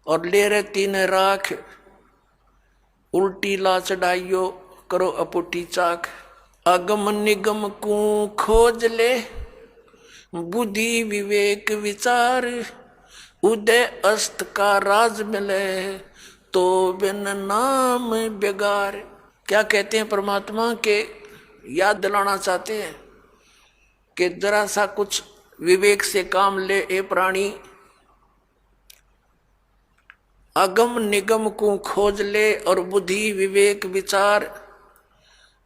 और ले रहे तीन राख, उल्टी ला चढ़ाइयो करो अपुटी चाक। अगम निगम को खोज ले, बुद्धि विवेक विचार, उदय अस्त का राज मिले, तो बिन नाम बेगार। क्या कहते हैं परमात्मा के याद दिलाना चाहते हैं कि जरा सा कुछ विवेक से काम ले ए प्राणी, अगम निगम को खोज ले और बुद्धि विवेक विचार,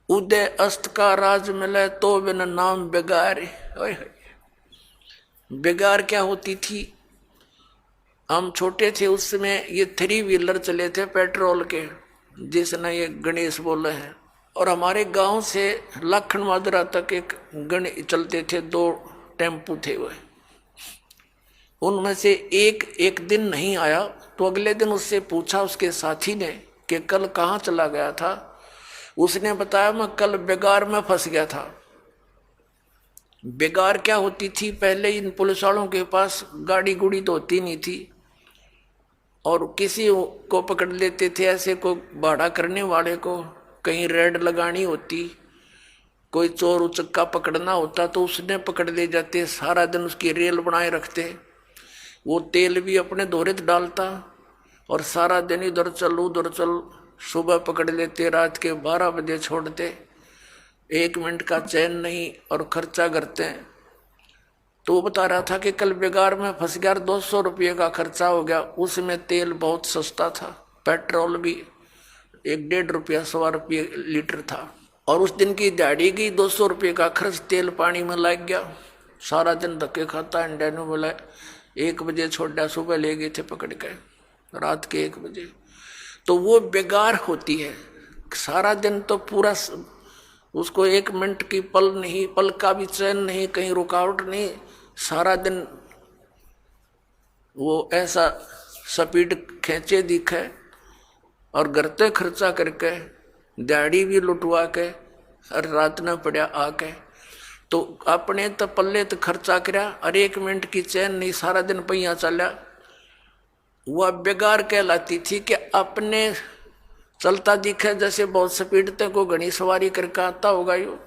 उदय अस्त का राज मिले, तो बिन नाम बेगार। बेगार क्या होती थी? हम छोटे थे उस समय ये 3 व्हीलर चले थे पेट्रोल के, जिसने ये गणेश बोले हैं। और हमारे गांव से लखन माजरा तक एक गणेश चलते थे, 2 टेम्पू थे वह। उनमें से एक दिन नहीं आया तो अगले दिन उससे पूछा उसके साथी ने कि कल कहाँ चला गया था। उसने बताया मैं कल बेगार में फंस गया था। बेगार क्या होती थी? पहले इन पुलिस वालों के पास गाड़ी गुड़ी तो होती नहीं थी और किसी को पकड़ लेते थे, ऐसे को भाड़ा करने वाले को कहीं रेड लगानी होती, कोई चोर उचक्का पकड़ना होता तो उसने पकड़ ले जाते, सारा दिन उसकी रेल बनाए रखते। वो तेल भी अपने दोहरे डालता और सारा दिन इधर चल उधर चल, सुबह पकड़ लेते, रात के 12 बजे छोड़ते, 1 मिनट का चैन नहीं और खर्चा करते हैं। तो वो बता रहा था कि कल बेगार में फंस गया, 200 रुपये का खर्चा हो गया। उसमें तेल बहुत सस्ता था, पेट्रोल भी 1-1.5 रुपया 1.25 रुपये लीटर था। और उस दिन की दिहाड़ी गई, 200 रुपये का खर्च तेल पानी में लग गया। सारा दिन धक्के खाता, इंडिया ने बोला 1 बजे छोड़ा, सुबह ले गए थे पकड़ के, रात के 1 बजे। तो वो बेगार होती है। सारा दिन तो पूरा उसको 1 मिनट की पल नहीं, पल का भी चैन नहीं, कहीं रुकावट नहीं, सारा दिन वो ऐसा स्पीड खींचे दिखे और घरते खर्चा करके, दिहाड़ी भी लुटवा के और रात न पड़ा आके, तो अपने तो पल्ले तो खर्चा करया और 1 मिनट की चैन नहीं, सारा दिन पहिया चला। वह बेगार कहलाती थी कि अपने चलता दिखे जैसे बहुत स्पीड तक को घनी सवारी करके आता होगा यो,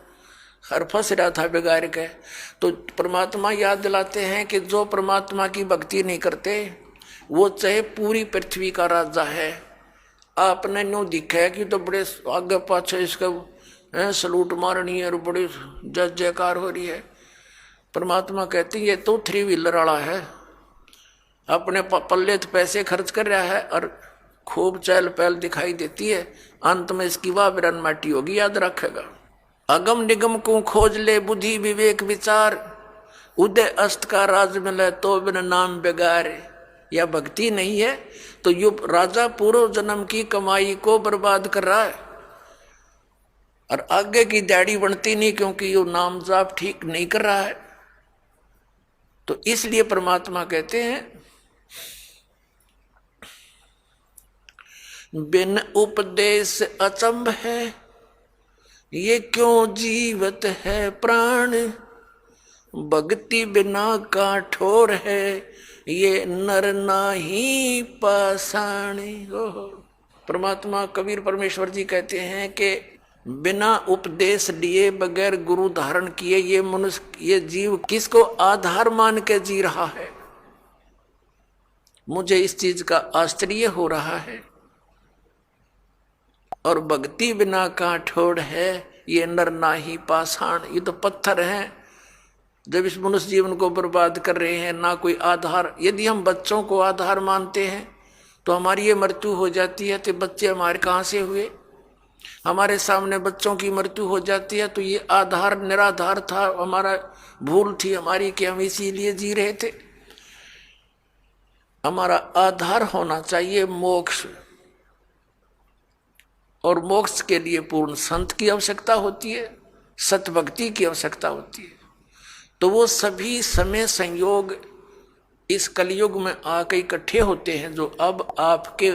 हर फंस रहा था बेगार के। तो परमात्मा याद दिलाते हैं कि जो परमात्मा की भक्ति नहीं करते वो चाहे पूरी पृथ्वी का राजा है, आपने न्यू दिखा है कि तो बड़े आगे पाछे इसका सलूट मारनी है और बड़ी जय जयकार हो रही है। परमात्मा कहते हैं ये तो 3 व्हीलर वाला है, अपने पल्ले तो पैसे खर्च कर रहा है और खूब चहल पहल दिखाई देती है, अंत में इसकी वाह बिरन माटी होगी, याद रखेगा। अगम निगम को खोज ले, बुद्धि विवेक विचार, उदय अस्त का राज मिले, तो बिन नाम बेगार। या भक्ति नहीं है तो यो राजा पूर्व जन्म की कमाई को बर्बाद कर रहा है और आगे की दाढ़ी बनती नहीं, क्योंकि यो नाम जाप ठीक नहीं कर रहा है। तो इसलिए परमात्मा कहते हैं बिन उपदेश अचंभ है, ये क्यों जीवत है प्राण, भक्ति बिना काठोर है, ये नर नाही पाषाण। परमात्मा कबीर परमेश्वर जी कहते हैं कि बिना उपदेश लिए, बगैर गुरु धारण किए ये मनुष्य, ये जीव किसको आधार मान के जी रहा है। मुझे इस चीज का आश्चर्य हो रहा है। और भक्ति बिना काठोड़ है, ये नर नाही पाषाण। ये तो पत्थर हैं जब इस मनुष्य जीवन को बर्बाद कर रहे हैं, ना कोई आधार। यदि हम बच्चों को आधार मानते हैं तो हमारी ये मृत्यु हो जाती है, तो बच्चे हमारे कहाँ से हुए? हमारे सामने बच्चों की मृत्यु हो जाती है तो ये आधार निराधार था, हमारा भूल थी हमारी कि हम इसीलिए जी रहे थे। हमारा आधार होना चाहिए मोक्ष, और मोक्ष के लिए पूर्ण संत की आवश्यकता होती है, सतभक्ति की आवश्यकता होती है। तो वो सभी समय संयोग इस कलयुग में आकर इकट्ठे होते हैं जो अब आपके